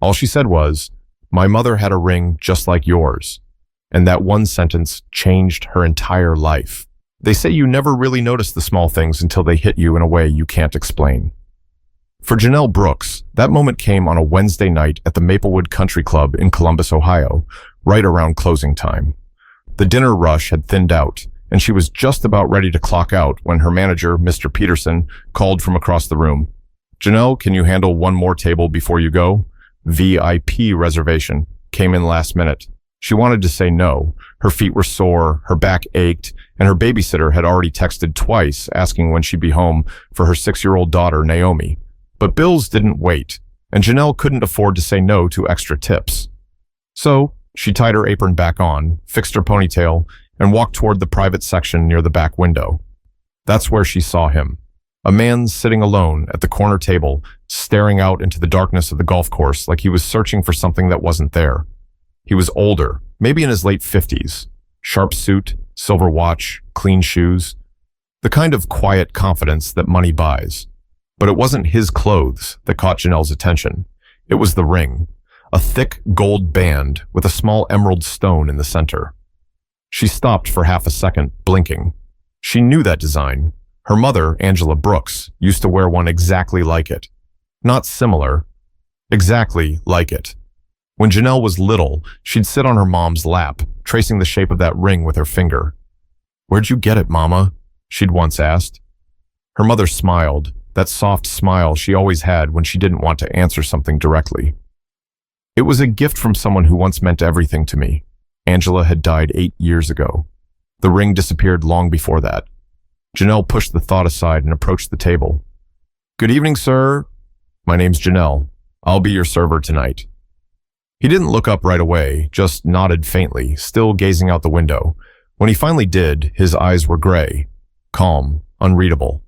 All she said was, "My mother had a ring just like yours." And that one sentence changed her entire life. They say you never really notice the small things until they hit you in a way you can't explain. For Janelle Brooks, that moment came on a Wednesday night at the Maplewood Country Club in Columbus, Ohio, right around closing time. The dinner rush had thinned out, and she was just about ready to clock out when her manager, Mr. Peterson, called from across the room. "Janelle, can you handle one more table before you go? VIP reservation. Came in last minute." She wanted to say no. Her feet were sore, her back ached, and her babysitter had already texted twice asking when she'd be home for her 6-year-old daughter, Naomi. But bills didn't wait, and Janelle couldn't afford to say no to extra tips. So she tied her apron back on, fixed her ponytail, and walked toward the private section near the back window. That's where she saw him. A man sitting alone at the corner table, staring out into the darkness of the golf course like he was searching for something that wasn't there. He was older, maybe in his late 50s. Sharp suit, silver watch, clean shoes. The kind of quiet confidence that money buys. But it wasn't his clothes that caught Janelle's attention. It was the ring, a thick gold band with a small emerald stone in the center. She stopped for half a second, blinking. She knew that design. Her mother, Angela Brooks, used to wear one exactly like it. Not similar, exactly like it. When Janelle was little, she'd sit on her mom's lap, tracing the shape of that ring with her finger. "Where'd you get it, Mama?" she'd once asked. Her mother smiled, that soft smile she always had when she didn't want to answer something directly. "It was a gift from someone who once meant everything to me. Angela had died 8 years ago. The ring disappeared long before that." Janelle pushed the thought aside and approached the table. "Good evening, sir. My name's Janelle. I'll be your server tonight." He didn't look up right away, just nodded faintly, still gazing out the window. When he finally did, his eyes were gray, calm, unreadable.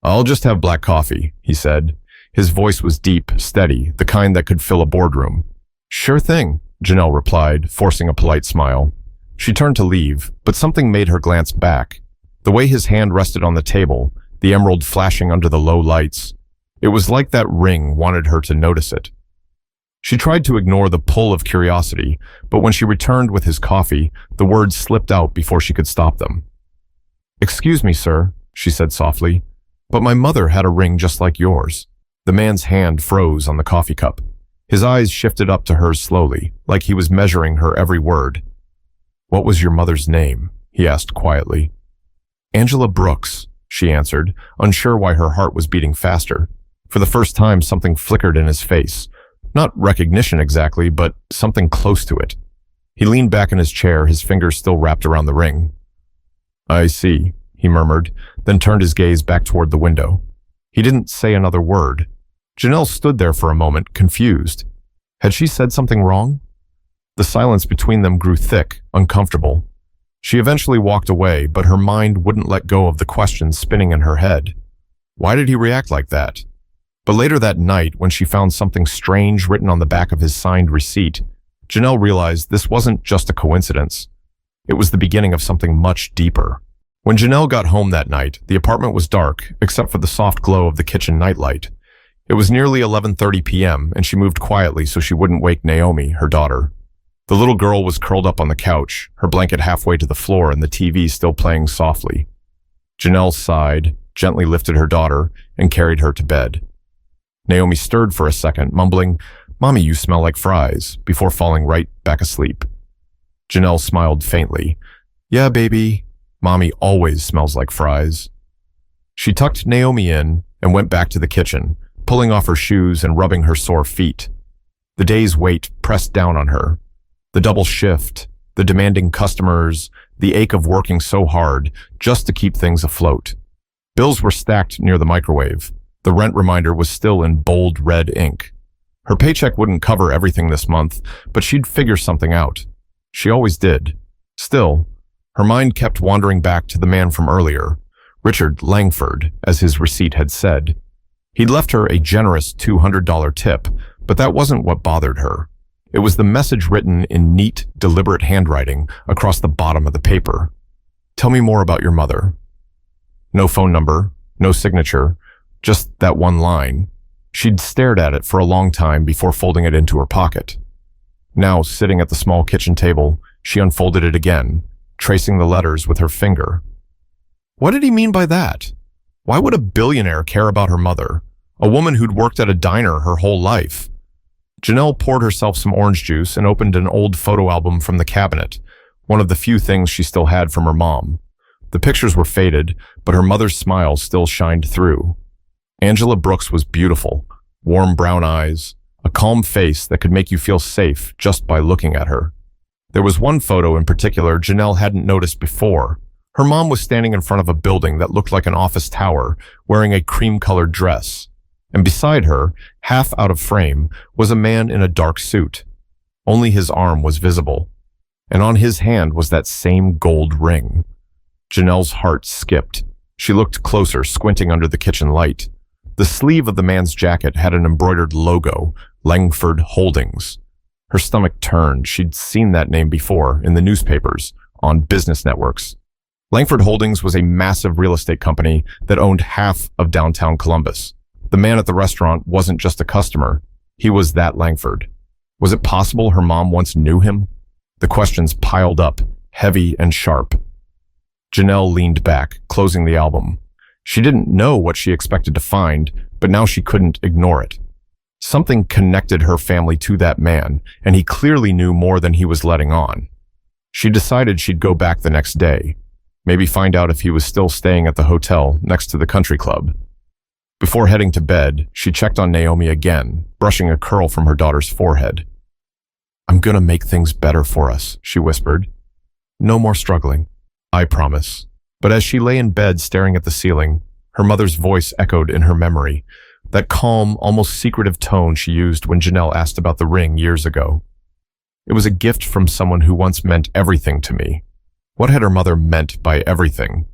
"I'll just have black coffee," he said. His voice was deep, steady, the kind that could fill a boardroom. "Sure thing," Janelle replied, forcing a polite smile. She turned to leave, but something made her glance back. The way his hand rested on the table, the emerald flashing under the low lights. It was like that ring wanted her to notice it. She tried to ignore the pull of curiosity, but when she returned with his coffee, the words slipped out before she could stop them. "Excuse me, sir," she said softly, "but my mother had a ring just like yours." The man's hand froze on the coffee cup. His eyes shifted up to hers slowly, like he was measuring her every word. "What was your mother's name?" he asked quietly. "Angela Brooks," she answered, unsure why her heart was beating faster. For the first time, something flickered in his face. Not recognition exactly, but something close to it. He leaned back in his chair, his fingers still wrapped around the ring. "I see," he murmured, then turned his gaze back toward the window. He didn't say another word. Janelle stood there for a moment, confused. Had she said something wrong? The silence between them grew thick, uncomfortable. She eventually walked away, but her mind wouldn't let go of the questions spinning in her head. Why did he react like that? But later that night, when she found something strange written on the back of his signed receipt, Janelle realized this wasn't just a coincidence. It was the beginning of something much deeper. When Janelle got home that night, the apartment was dark, except for the soft glow of the kitchen nightlight. It was nearly 11:30 p.m., and she moved quietly so she wouldn't wake Naomi, her daughter. The little girl was curled up on the couch, her blanket halfway to the floor and the TV still playing softly. Janelle sighed, gently lifted her daughter, and carried her to bed. Naomi stirred for a second, mumbling, "Mommy, you smell like fries," before falling right back asleep. Janelle smiled faintly. "Yeah, baby. Mommy always smells like fries." She tucked Naomi in and went back to the kitchen, pulling off her shoes and rubbing her sore feet. The day's weight pressed down on her. The double shift, the demanding customers, the ache of working so hard just to keep things afloat. Bills were stacked near the microwave. The rent reminder was still in bold red ink. Her paycheck wouldn't cover everything this month, but she'd figure something out. She always did. Still, her mind kept wandering back to the man from earlier, Richard Langford, as his receipt had said. He'd left her a generous $200 tip, but that wasn't what bothered her. It was the message written in neat, deliberate handwriting across the bottom of the paper. "Tell me more about your mother." No phone number, no signature, just that one line. She'd stared at it for a long time before folding it into her pocket. Now, sitting at the small kitchen table, she unfolded it again, tracing the letters with her finger. What did he mean by that? Why would a billionaire care about her mother, a woman who'd worked at a diner her whole life? Janelle poured herself some orange juice and opened an old photo album from the cabinet, one of the few things she still had from her mom. The pictures were faded, but her mother's smile still shined through. Angela Brooks was beautiful, warm brown eyes, a calm face that could make you feel safe just by looking at her. There was one photo in particular Janelle hadn't noticed before. Her mom was standing in front of a building that looked like an office tower, wearing a cream-colored dress. And beside her, half out of frame, was a man in a dark suit. Only his arm was visible. And on his hand was that same gold ring. Janelle's heart skipped. She looked closer, squinting under the kitchen light. The sleeve of the man's jacket had an embroidered logo, Langford Holdings. Her stomach turned. She'd seen that name before, in the newspapers, on business networks. Langford Holdings was a massive real estate company that owned half of downtown Columbus. The man at the restaurant wasn't just a customer. He was that Langford. Was it possible her mom once knew him? The questions piled up, heavy and sharp. Janelle leaned back, closing the album. She didn't know what she expected to find, but now she couldn't ignore it. Something connected her family to that man, and he clearly knew more than he was letting on. She decided she'd go back the next day, maybe find out if he was still staying at the hotel next to the country club. Before heading to bed, she checked on Naomi again, brushing a curl from her daughter's forehead. "I'm gonna make things better for us," she whispered. "No more struggling. I promise." But as she lay in bed staring at the ceiling, her mother's voice echoed in her memory, that calm, almost secretive tone she used when Janelle asked about the ring years ago. It was a gift from someone who once meant everything to me. What had her mother meant by everything?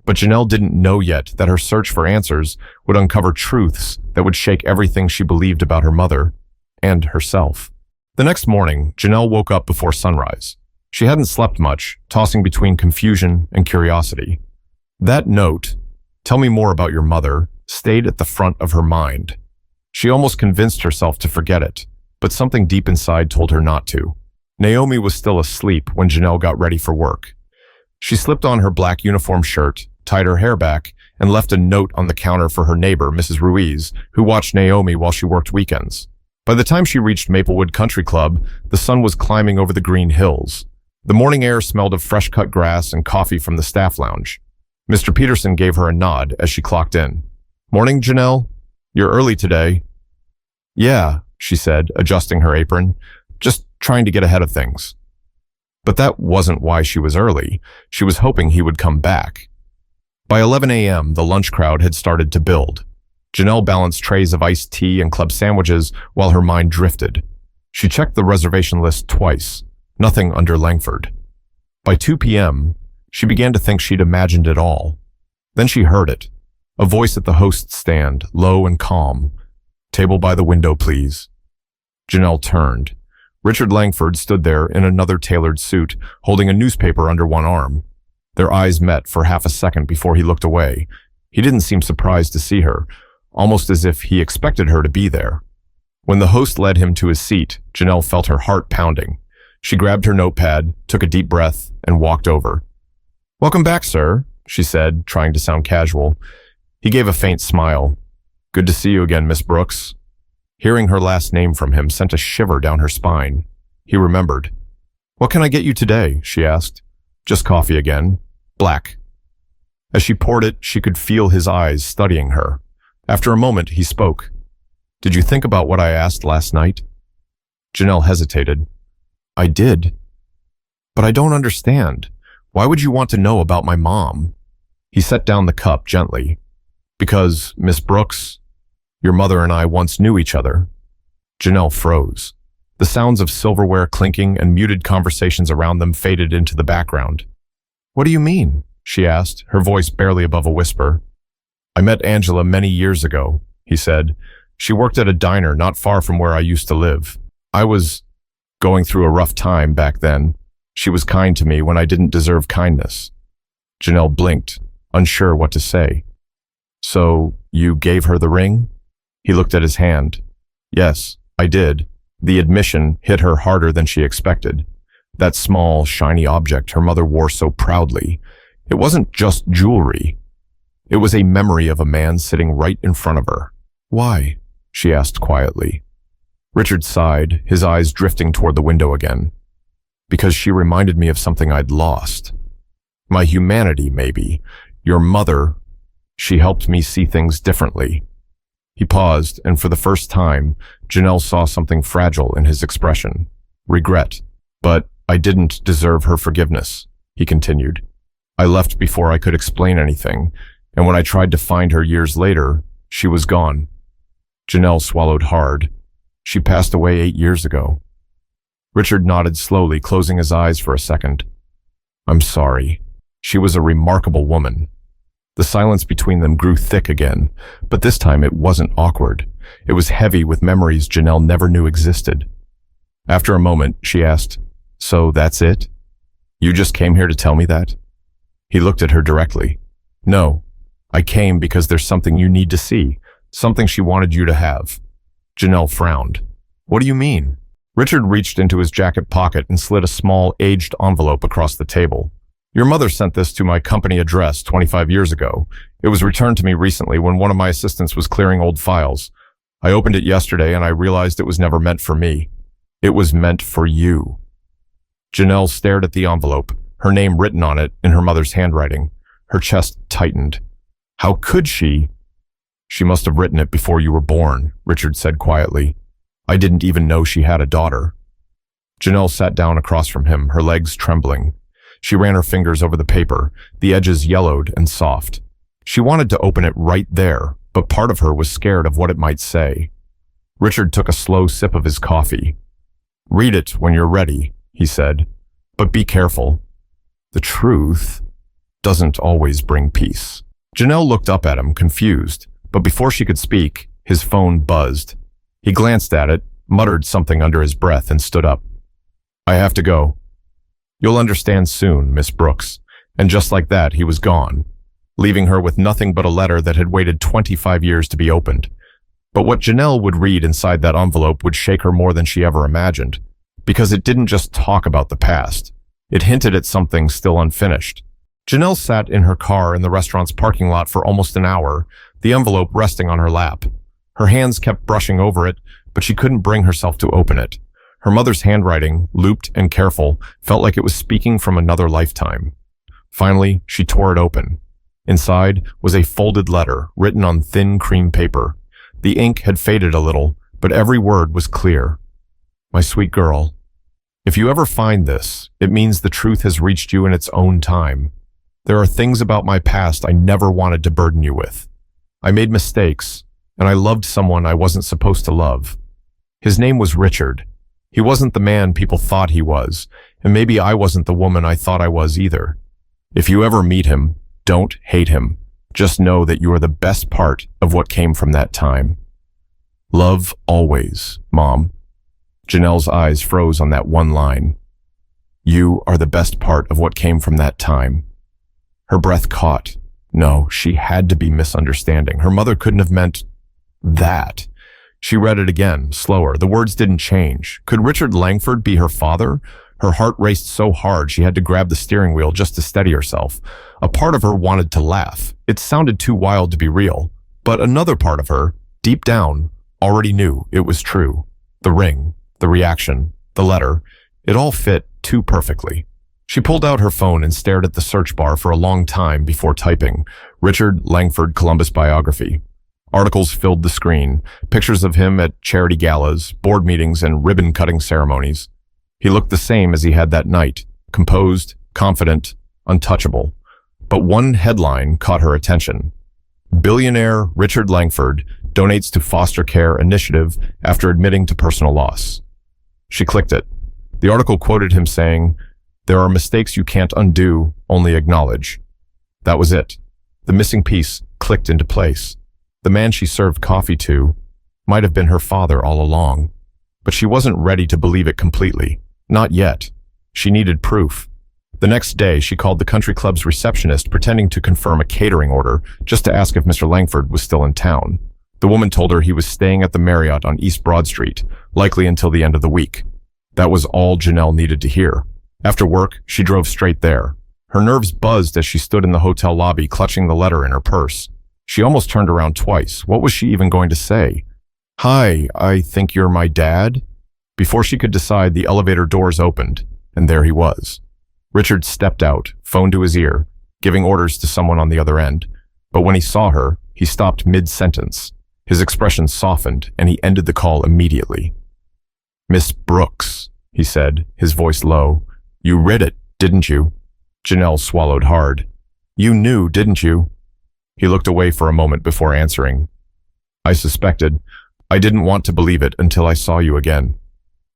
But Janelle didn't know yet that her search for answers would uncover truths that would shake everything she believed about her mother and herself. The next morning, Janelle woke up before sunrise. She hadn't slept much, tossing between confusion and curiosity. That note, "Tell me more about your mother," stayed at the front of her mind. She almost convinced herself to forget it, but something deep inside told her not to. Naomi was still asleep when Janelle got ready for work. She slipped on her black uniform shirt, tied her hair back, and left a note on the counter for her neighbor, Mrs. Ruiz, who watched Naomi while she worked weekends. By the time she reached Maplewood Country Club, the sun was climbing over the green hills. The morning air smelled of fresh-cut grass and coffee from the staff lounge. Mr. Peterson gave her a nod as she clocked in. "Morning, Janelle. You're early today." "Yeah," she said, adjusting her apron. "Just trying to get ahead of things." But that wasn't why she was early. She was hoping he would come back. By 11 a.m., the lunch crowd had started to build. Janelle balanced trays of iced tea and club sandwiches while her mind drifted. She checked the reservation list twice. Nothing under Langford. By 2 p.m., she began to think she'd imagined it all. Then she heard it. A voice at the host's stand, low and calm. "Table by the window, please." Janelle turned. Richard Langford stood there in another tailored suit, holding a newspaper under one arm. Their eyes met for half a second before he looked away. He didn't seem surprised to see her, almost as if he expected her to be there. When the host led him to his seat, Janelle felt her heart pounding. She grabbed her notepad, took a deep breath, and walked over. "Welcome back, sir," she said, trying to sound casual. He gave a faint smile. "Good to see you again, Miss Brooks." Hearing her last name from him sent a shiver down her spine. He remembered. "What can I get you today?" she asked. "Just coffee again. Black." As she poured it, she could feel his eyes studying her. After a moment, he spoke. "Did you think about what I asked last night?" Janelle hesitated. "I did. But I don't understand. Why would you want to know about my mom?" He set down the cup gently. "Because, Miss Brooks, your mother and I once knew each other." Janelle froze. The sounds of silverware clinking and muted conversations around them faded into the background. "What do you mean?" she asked, her voice barely above a whisper. "I met Angela many years ago," he said. "She worked at a diner not far from where I used to live. I was going through a rough time back then. She was kind to me when I didn't deserve kindness." Janelle blinked, unsure what to say. "So, you gave her the ring?" He looked at his hand. Yes, I did. The admission hit her harder than she expected. That small, shiny object her mother wore so proudly. It wasn't just jewelry. It was a memory of a man sitting right in front of her. Why? She asked quietly. Richard sighed, his eyes drifting toward the window again. Because she reminded me of something I'd lost. My humanity, maybe. Your mother. She helped me see things differently. He paused, and for the first time, Janelle saw something fragile in his expression. Regret. But I didn't deserve her forgiveness, he continued. I left before I could explain anything, and when I tried to find her years later, she was gone. Janelle swallowed hard. She passed away 8 years ago. Richard nodded slowly, closing his eyes for a second. I'm sorry. She was a remarkable woman. The silence between them grew thick again, but this time it wasn't awkward. It was heavy with memories Janelle never knew existed. After a moment, she asked, So that's it? You just came here to tell me that? He looked at her directly. No, I came because there's something you need to see, something she wanted you to have. Janelle frowned. What do you mean? Richard reached into his jacket pocket and slid a small, aged envelope across the table. Your mother sent this to my company address 25 years ago. It was returned to me recently when one of my assistants was clearing old files. I opened it yesterday and I realized it was never meant for me. It was meant for you. Janelle stared at the envelope, her name written on it in her mother's handwriting. Her chest tightened. How could she? She must have written it before you were born, Richard said quietly. I didn't even know she had a daughter. Janelle sat down across from him, her legs trembling. She ran her fingers over the paper, the edges yellowed and soft. She wanted to open it right there, but part of her was scared of what it might say. Richard took a slow sip of his coffee. Read it when you're ready, he said, but be careful. The truth doesn't always bring peace. Janelle looked up at him, confused, but before she could speak, his phone buzzed. He glanced at it, muttered something under his breath, and stood up. I have to go. You'll understand soon, Miss Brooks. And just like that, he was gone, leaving her with nothing but a letter that had waited 25 years to be opened. But what Janelle would read inside that envelope would shake her more than she ever imagined, because it didn't just talk about the past. It hinted at something still unfinished. Janelle sat in her car in the restaurant's parking lot for almost an hour, the envelope resting on her lap. Her hands kept brushing over it, but she couldn't bring herself to open it. Her mother's handwriting, looped and careful, felt like it was speaking from another lifetime. Finally, she tore it open. Inside was a folded letter written on thin cream paper. The ink had faded a little, but every word was clear. My sweet girl, if you ever find this, it means the truth has reached you in its own time. There are things about my past I never wanted to burden you with. I made mistakes, and I loved someone I wasn't supposed to love. His name was Richard. He wasn't the man people thought he was, and maybe I wasn't the woman I thought I was either. If you ever meet him, don't hate him. Just know that you are the best part of what came from that time. Love always, Mom. Janelle's eyes froze on that one line. You are the best part of what came from that time. Her breath caught. No, she had to be misunderstanding. Her mother couldn't have meant that. She read it again, slower. The words didn't change. Could Richard Langford be her father? Her heart raced so hard she had to grab the steering wheel just to steady herself. A part of her wanted to laugh. It sounded too wild to be real. But another part of her, deep down, already knew it was true. The ring, the reaction, the letter, it all fit too perfectly. She pulled out her phone and stared at the search bar for a long time before typing, Richard Langford Columbus biography. Articles filled the screen, pictures of him at charity galas, board meetings, and ribbon-cutting ceremonies. He looked the same as he had that night, composed, confident, untouchable. But one headline caught her attention. Billionaire Richard Langford donates to foster care initiative after admitting to personal loss. She clicked it. The article quoted him saying, "There are mistakes you can't undo, only acknowledge." That was it. The missing piece clicked into place. The man she served coffee to might have been her father all along. But she wasn't ready to believe it completely. Not yet. She needed proof. The next day, she called the country club's receptionist, pretending to confirm a catering order just to ask if Mr. Langford was still in town. The woman told her he was staying at the Marriott on East Broad Street, likely until the end of the week. That was all Janelle needed to hear. After work, she drove straight there. Her nerves buzzed as she stood in the hotel lobby, clutching the letter in her purse. She almost turned around twice. What was she even going to say? "Hi, I think you're my dad?" Before she could decide, the elevator doors opened, and there he was. Richard stepped out, phone to his ear, giving orders to someone on the other end. But when he saw her, he stopped mid-sentence. His expression softened, and he ended the call immediately. "Miss Brooks," he said, his voice low. "You read it, didn't you?" Janelle swallowed hard. "You knew, didn't you?" He looked away for a moment before answering. "I suspected. I didn't want to believe it until I saw you again."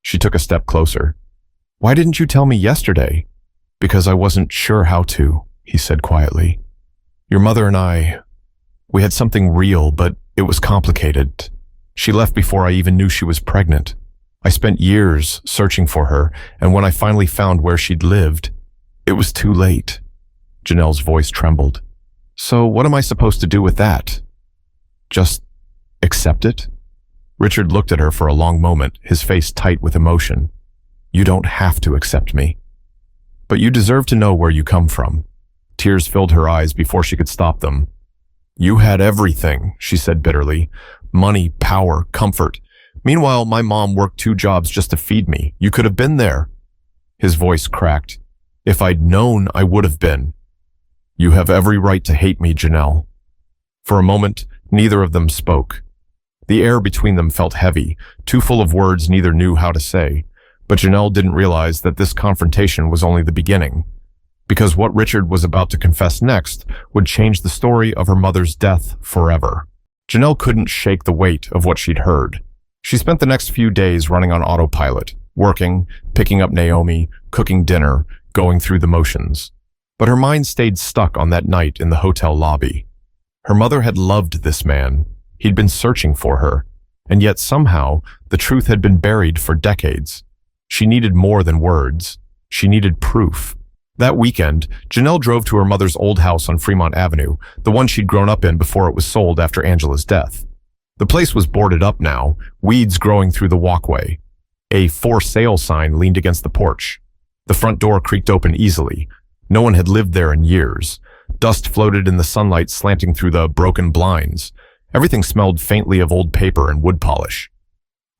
She took a step closer. "Why didn't you tell me yesterday?" "Because I wasn't sure how to," he said quietly. "Your mother and we had something real, but it was complicated. She left before I even knew she was pregnant. I spent years searching for her, and when I finally found where she'd lived, it was too late." Janelle's voice trembled. "So what am I supposed to do with that? Just accept it?" Richard looked at her for a long moment, his face tight with emotion. "You don't have to accept me. But you deserve to know where you come from." Tears filled her eyes before she could stop them. "You had everything," she said bitterly. "Money, power, comfort. Meanwhile, my mom worked 2 jobs just to feed me. You could have been there." His voice cracked. "If I'd known, I would have been." "You have every right to hate me, Janelle." For a moment, neither of them spoke. The air between them felt heavy, too full of words neither knew how to say. But Janelle didn't realize that this confrontation was only the beginning, because what Richard was about to confess next would change the story of her mother's death forever. Janelle couldn't shake the weight of what she'd heard. She spent the next few days running on autopilot, working, picking up Naomi, cooking dinner, going through the motions. But her mind stayed stuck on that night in the hotel lobby. Her mother had loved this man. He'd been searching for her, and yet somehow the truth had been buried for decades. She needed more than words. She needed proof. That weekend, Janelle drove to her mother's old house on Fremont Avenue, the one she'd grown up in before it was sold after Angela's death. The place was boarded up now, weeds growing through the walkway. A "for sale" sign leaned against the porch. The front door creaked open easily. No one had lived there in years. Dust floated in the sunlight slanting through the broken blinds. Everything smelled faintly of old paper and wood polish.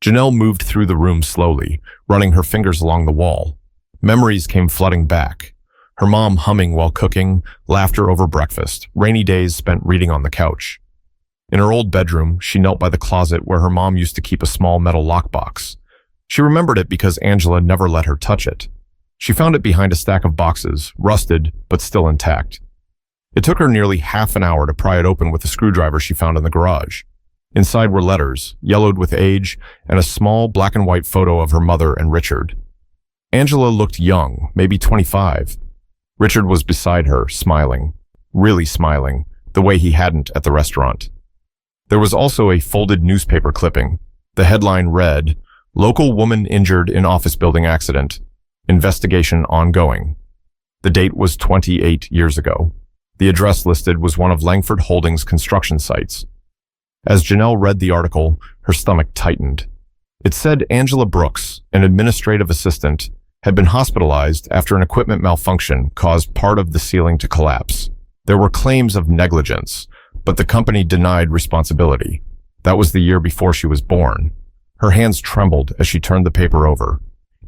Janelle moved through the room slowly, running her fingers along the wall. Memories came flooding back. Her mom humming while cooking, laughter over breakfast, rainy days spent reading on the couch. In her old bedroom, she knelt by the closet where her mom used to keep a small metal lockbox. She remembered it because Angela never let her touch it. She found it behind a stack of boxes, rusted but still intact. It took her nearly half an hour to pry it open with a screwdriver she found in the garage. Inside were letters, yellowed with age, and a small black and white photo of her mother and Richard. Angela looked young, maybe 25. Richard was beside her, smiling. Really smiling, the way he hadn't at the restaurant. There was also a folded newspaper clipping. The headline read, "Local woman injured in office building accident. Investigation ongoing." The date was 28 years ago. The address listed was one of Langford Holdings' construction sites. As Janelle read the article, her stomach tightened. It said Angela Brooks, an administrative assistant, had been hospitalized after an equipment malfunction caused part of the ceiling to collapse. There were claims of negligence, but the company denied responsibility. That was the year before she was born. Her hands trembled as she turned the paper over.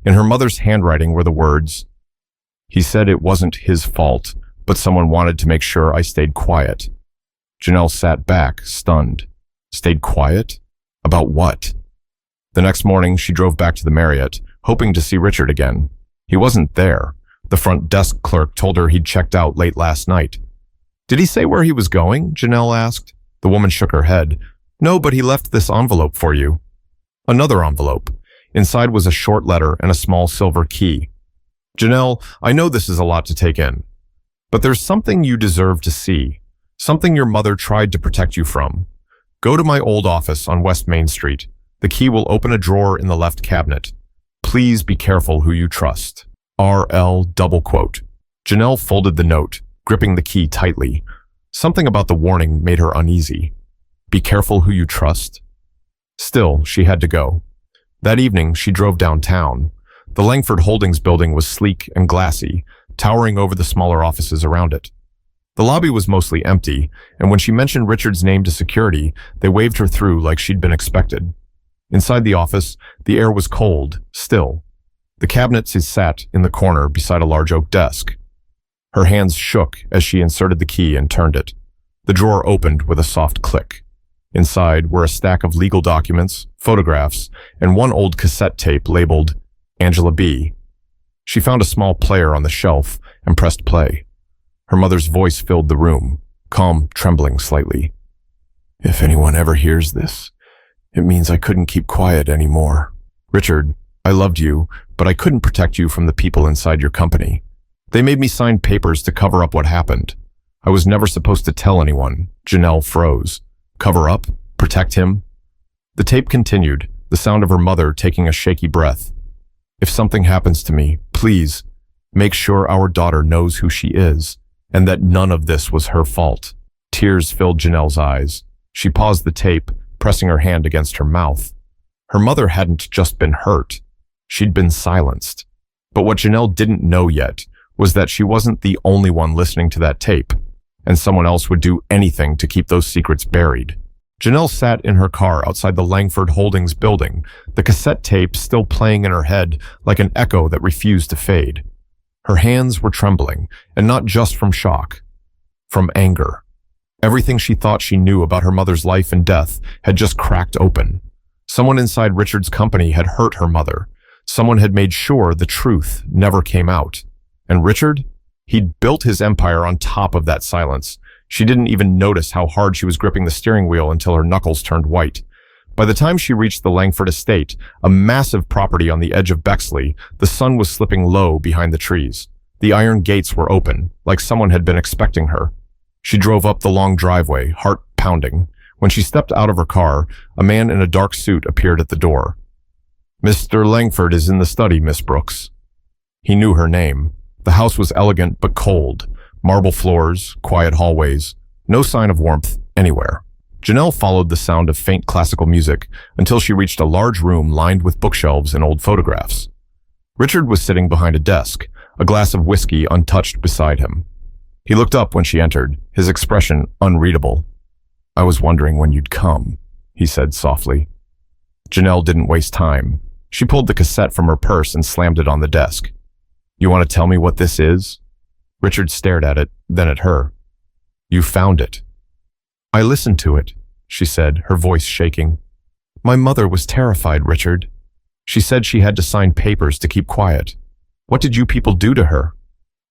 In her mother's handwriting were the words, "He said it wasn't his fault, but someone wanted to make sure I stayed quiet." Janelle sat back, stunned. Stayed quiet? About what? The next morning, she drove back to the Marriott, hoping to see Richard again. He wasn't there. The front desk clerk told her he'd checked out late last night. "Did he say where he was going?" Janelle asked. The woman shook her head. "No, but he left this envelope for you." Another envelope. Inside was a short letter and a small silver key. "Janelle, I know this is a lot to take in, but there's something you deserve to see, something your mother tried to protect you from. Go to my old office on West Main Street. The key will open a drawer in the left cabinet. Please be careful who you trust. R.L. double quote." Janelle folded the note, gripping the key tightly. Something about the warning made her uneasy. Be careful who you trust. Still, she had to go. That evening, she drove downtown. The Langford Holdings building was sleek and glassy, towering over the smaller offices around it. The lobby was mostly empty, and when she mentioned Richard's name to security, they waved her through like she'd been expected. Inside the office, the air was cold, still. The cabinets sat in the corner beside a large oak desk. Her hands shook as she inserted the key and turned it. The drawer opened with a soft click. Inside were a stack of legal documents, photographs, and one old cassette tape labeled Angela B. She found a small player on the shelf and pressed play. Her mother's voice filled the room, calm, trembling slightly. If anyone ever hears this, it means I couldn't keep quiet anymore. Richard, I loved you, but I couldn't protect you from the people inside your company. They made me sign papers to cover up what happened. I was never supposed to tell anyone. Janelle froze. Cover up? Protect him? The tape continued, the sound of her mother taking a shaky breath. If something happens to me, please, make sure our daughter knows who she is, and that none of this was her fault. Tears filled Janelle's eyes. She paused the tape, pressing her hand against her mouth. Her mother hadn't just been hurt. She'd been silenced. But what Janelle didn't know yet was that she wasn't the only one listening to that tape, and someone else would do anything to keep those secrets buried. Janelle sat in her car outside the Langford Holdings building, the cassette tape still playing in her head like an echo that refused to fade. Her hands were trembling, and not just from shock, from anger. Everything she thought she knew about her mother's life and death had just cracked open. Someone inside Richard's company had hurt her mother. Someone had made sure the truth never came out. And Richard? He'd built his empire on top of that silence. She didn't even notice how hard she was gripping the steering wheel until her knuckles turned white. By the time she reached the Langford estate, a massive property on the edge of Bexley, the sun was slipping low behind the trees. The iron gates were open, like someone had been expecting her. She drove up the long driveway, heart pounding. When she stepped out of her car, a man in a dark suit appeared at the door. Mr. Langford is in the study, Miss Brooks. He knew her name. The house was elegant but cold. Marble floors, quiet hallways, no sign of warmth anywhere. Janelle followed the sound of faint classical music until she reached a large room lined with bookshelves and old photographs. Richard was sitting behind a desk, a glass of whiskey untouched beside him. He looked up when she entered, his expression unreadable. I was wondering when you'd come, he said softly. Janelle didn't waste time. She pulled the cassette from her purse and slammed it on the desk. You want to tell me what this is? Richard stared at it, then at her. You found it. I listened to it, she said, her voice shaking. My mother was terrified, Richard. She said she had to sign papers to keep quiet. What did you people do to her?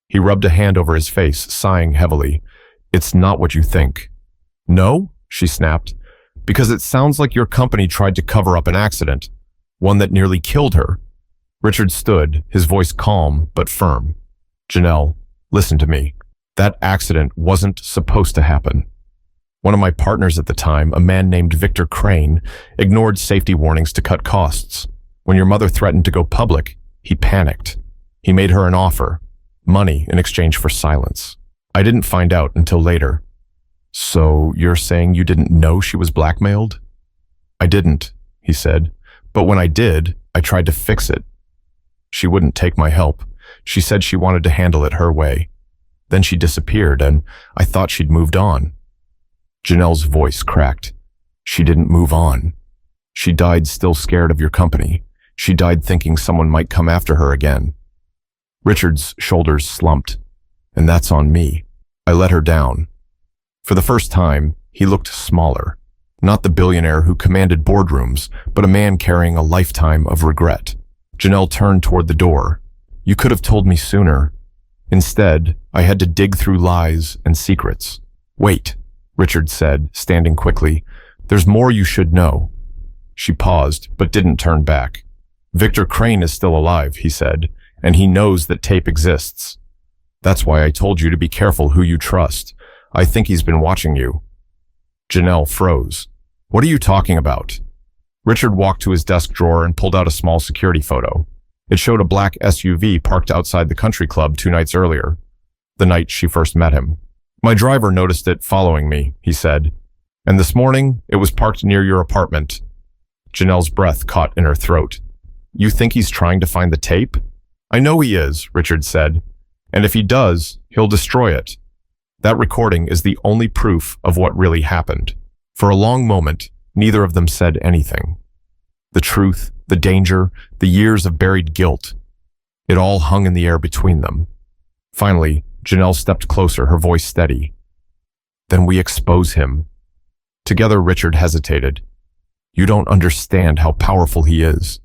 He rubbed a hand over his face, sighing heavily. It's not what you think. No? She snapped. Because it sounds like your company tried to cover up an accident, one that nearly killed her. Richard stood, his voice calm but firm. Janelle, listen to me. That accident wasn't supposed to happen. One of my partners at the time, a man named Victor Crane, ignored safety warnings to cut costs. When your mother threatened to go public, he panicked. He made her an offer, money in exchange for silence. I didn't find out until later. So you're saying you didn't know she was blackmailed? I didn't, he said. But when I did, I tried to fix it. She wouldn't take my help. She said she wanted to handle it her way. Then she disappeared, and I thought she'd moved on. Janelle's voice cracked. She didn't move on. She died still scared of your company. She died thinking someone might come after her again. Richard's shoulders slumped. And that's on me. I let her down. For the first time, he looked smaller. Not the billionaire who commanded boardrooms, but a man carrying a lifetime of regret. Janelle turned toward the door. You could have told me sooner. Instead, I had to dig through lies and secrets. Wait, Richard said, standing quickly. There's more you should know. She paused, but didn't turn back. Victor Crane is still alive, he said, and he knows that tape exists. That's why I told you to be careful who you trust. I think he's been watching you. Janelle froze. What are you talking about? Richard walked to his desk drawer and pulled out a small security photo. It showed a black SUV parked outside the country club 2 nights earlier, the night she first met him. My driver noticed it following me, he said. And this morning, it was parked near your apartment. Janelle's breath caught in her throat. You think he's trying to find the tape? I know he is, Richard said. And if he does, he'll destroy it. That recording is the only proof of what really happened. For a long moment, neither of them said anything. The truth, the danger, the years of buried guilt. It all hung in the air between them. Finally, Janelle stepped closer, her voice steady. Then we expose him. Together, Richard hesitated. You don't understand how powerful he is.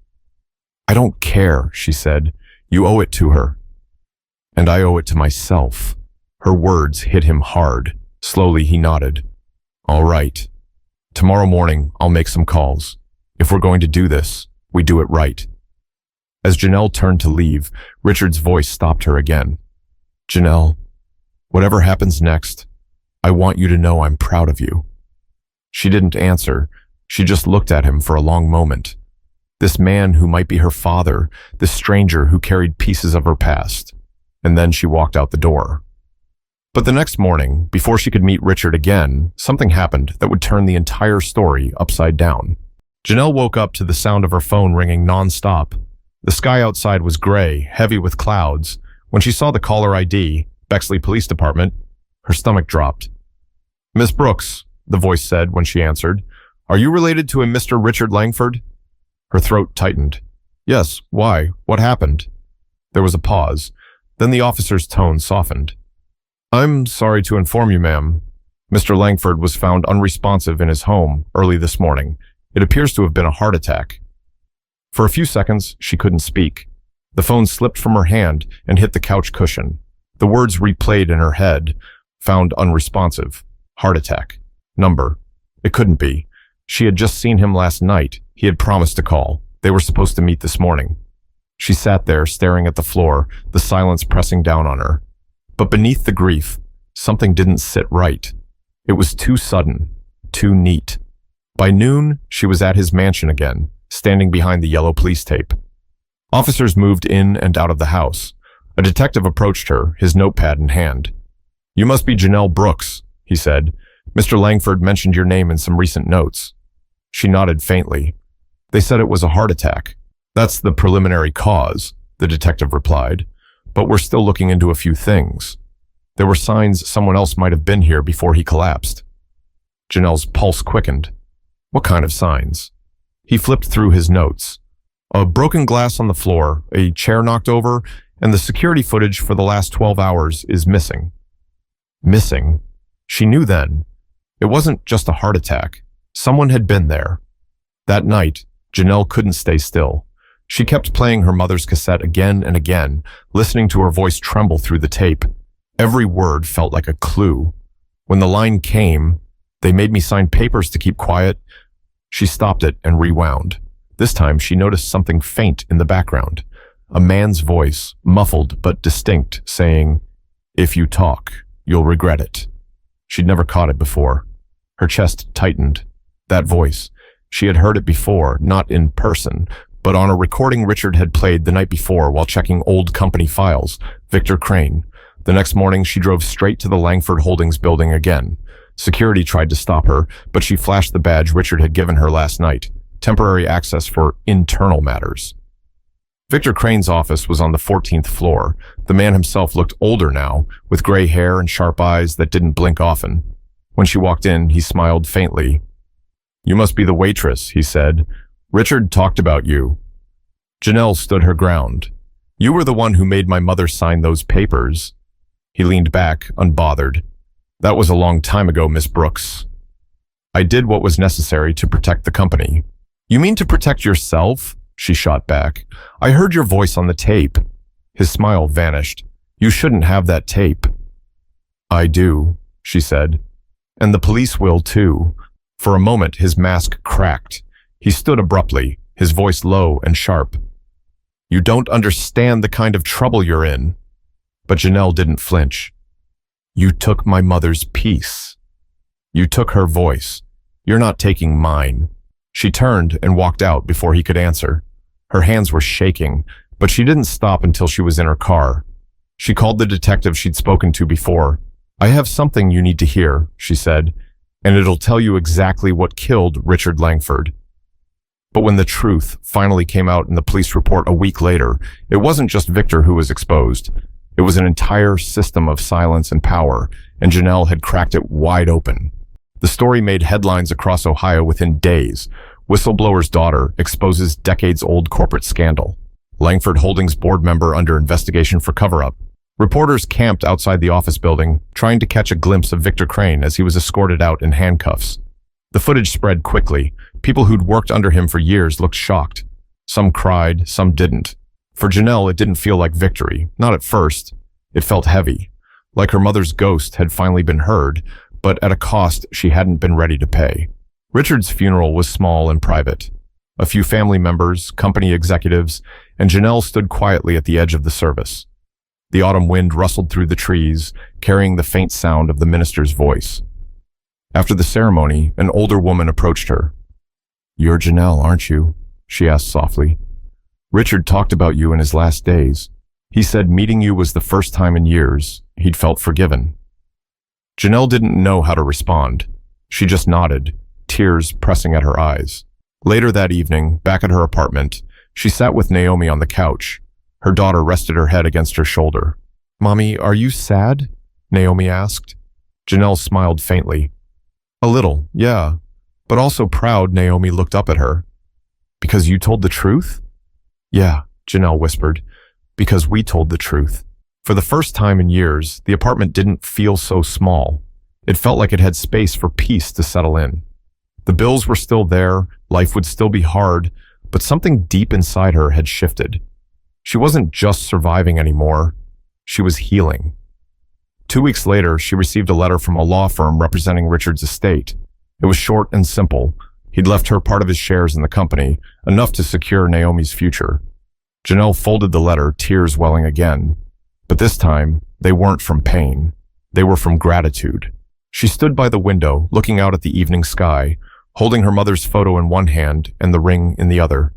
I don't care, she said. You owe it to her. And I owe it to myself. Her words hit him hard. Slowly, he nodded. All right. Tomorrow morning, I'll make some calls. If we're going to do this, we do it right. As Janelle turned to leave, Richard's voice stopped her again. Janelle, whatever happens next, I want you to know I'm proud of you. She didn't answer. She just looked at him for a long moment. This man who might be her father, this stranger who carried pieces of her past. And then she walked out the door. But the next morning, before she could meet Richard again, something happened that would turn the entire story upside down. Janelle woke up to the sound of her phone ringing nonstop. The sky outside was gray, heavy with clouds. When she saw the caller ID, Bexley Police Department, her stomach dropped. Miss Brooks, the voice said when she answered, are you related to a Mr. Richard Langford? Her throat tightened. Yes, why? What happened? There was a pause. Then the officer's tone softened. I'm sorry to inform you, ma'am. Mr. Langford was found unresponsive in his home early this morning. It appears to have been a heart attack. For a few seconds, she couldn't speak. The phone slipped from her hand and hit the couch cushion. The words replayed in her head. Found unresponsive. Heart attack. Number. It couldn't be. She had just seen him last night. He had promised to call. They were supposed to meet this morning. She sat there, staring at the floor, the silence pressing down on her. But beneath the grief, something didn't sit right. It was too sudden, too neat. By noon, she was at his mansion again, standing behind the yellow police tape. Officers moved in and out of the house. A detective approached her, his notepad in hand. You must be Janelle Brooks, he said. Mr. Langford mentioned your name in some recent notes. She nodded faintly. They said it was a heart attack. That's the preliminary cause, the detective replied. But we're still looking into a few things. There were signs someone else might have been here before he collapsed. Janelle's pulse quickened. What kind of signs? He flipped through his notes. A broken glass on the floor, a chair knocked over, and the security footage for the last 12 hours is missing. Missing? She knew then. It wasn't just a heart attack. Someone had been there. That night, Janelle couldn't stay still. She kept playing her mother's cassette again and again, listening to her voice tremble through the tape. Every word felt like a clue. When the line came, they made me sign papers to keep quiet. She stopped it and rewound. This time, she noticed something faint in the background. A man's voice, muffled but distinct, saying, "If you talk, you'll regret it." She'd never caught it before. Her chest tightened. That voice. She had heard it before, not in person, but on a recording Richard had played the night before while checking old company files. Victor Crane. The next morning, she drove straight to the Langford Holdings building again. Security tried to stop her, but she flashed the badge Richard had given her last night. Temporary access for internal matters. Victor Crane's office was on the 14th floor. The man himself looked older now, with gray hair and sharp eyes that didn't blink often. When she walked in, he smiled faintly. "You must be the waitress," he said. "Richard talked about you." Janelle stood her ground. "You were the one who made my mother sign those papers." He leaned back, unbothered. "That was a long time ago, Miss Brooks. I did what was necessary to protect the company." "You mean to protect yourself?" She shot back. "I heard your voice on the tape." His smile vanished. "You shouldn't have that tape." "I do," she said. "And the police will too." For a moment, his mask cracked. He stood abruptly, his voice low and sharp. "You don't understand the kind of trouble you're in." But Janelle didn't flinch. "You took my mother's peace. You took her voice. You're not taking mine." She turned and walked out before he could answer. Her hands were shaking, but she didn't stop until she was in her car. She called the detective she'd spoken to before. "I have something you need to hear," she said. and it'll tell you exactly what killed Richard Langford. But when the truth finally came out in the police report a week later, it wasn't just Victor who was exposed. It was an entire system of silence and power, and Janelle had cracked it wide open. The story made headlines across Ohio within days. Whistleblower's daughter exposes decades-old corporate scandal. Langford Holdings board member under investigation for cover-up. Reporters camped outside the office building, trying to catch a glimpse of Victor Crane as he was escorted out in handcuffs. The footage spread quickly. People who'd worked under him for years looked shocked. Some cried, some didn't. For Janelle, it didn't feel like victory, not at first. It felt heavy, like her mother's ghost had finally been heard, but at a cost she hadn't been ready to pay. Richard's funeral was small and private. A few family members, company executives, and Janelle stood quietly at the edge of the service. The autumn wind rustled through the trees, carrying the faint sound of the minister's voice. After the ceremony, an older woman approached her. "You're Janelle, aren't you?" she asked softly. "Richard talked about you in his last days. He said meeting you was the first time in years he'd felt forgiven." Janelle didn't know how to respond. She just nodded, tears pressing at her eyes. Later that evening, back at her apartment, she sat with Naomi on the couch. Her daughter rested her head against her shoulder. "Mommy, are you sad?" Naomi asked. Janelle smiled faintly. "A little, yeah, but also proud." Naomi looked up at her. "Because you told the truth?" "Yeah," Janelle whispered, "because we told the truth." For the first time in years, the apartment didn't feel so small. It felt like it had space for peace to settle in. The bills were still there, life would still be hard, but something deep inside her had shifted. She wasn't just surviving anymore, she was healing. 2 weeks later, she received a letter from a law firm representing Richard's estate. It was short and simple. He'd left her part of his shares in the company, enough to secure Naomi's future. Janelle folded the letter, tears welling again. But this time, they weren't from pain. They were from gratitude. She stood by the window, looking out at the evening sky, holding her mother's photo in one hand and the ring in the other.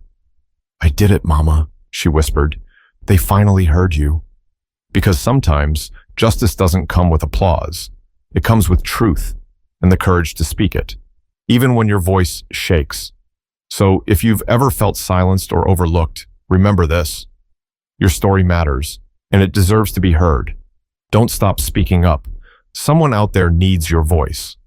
"I did it, Mama," she whispered. "They finally heard you." Because sometimes, justice doesn't come with applause. It comes with truth and the courage to speak it, even when your voice shakes. So if you've ever felt silenced or overlooked, remember this. Your story matters, and it deserves to be heard. Don't stop speaking up. Someone out there needs your voice.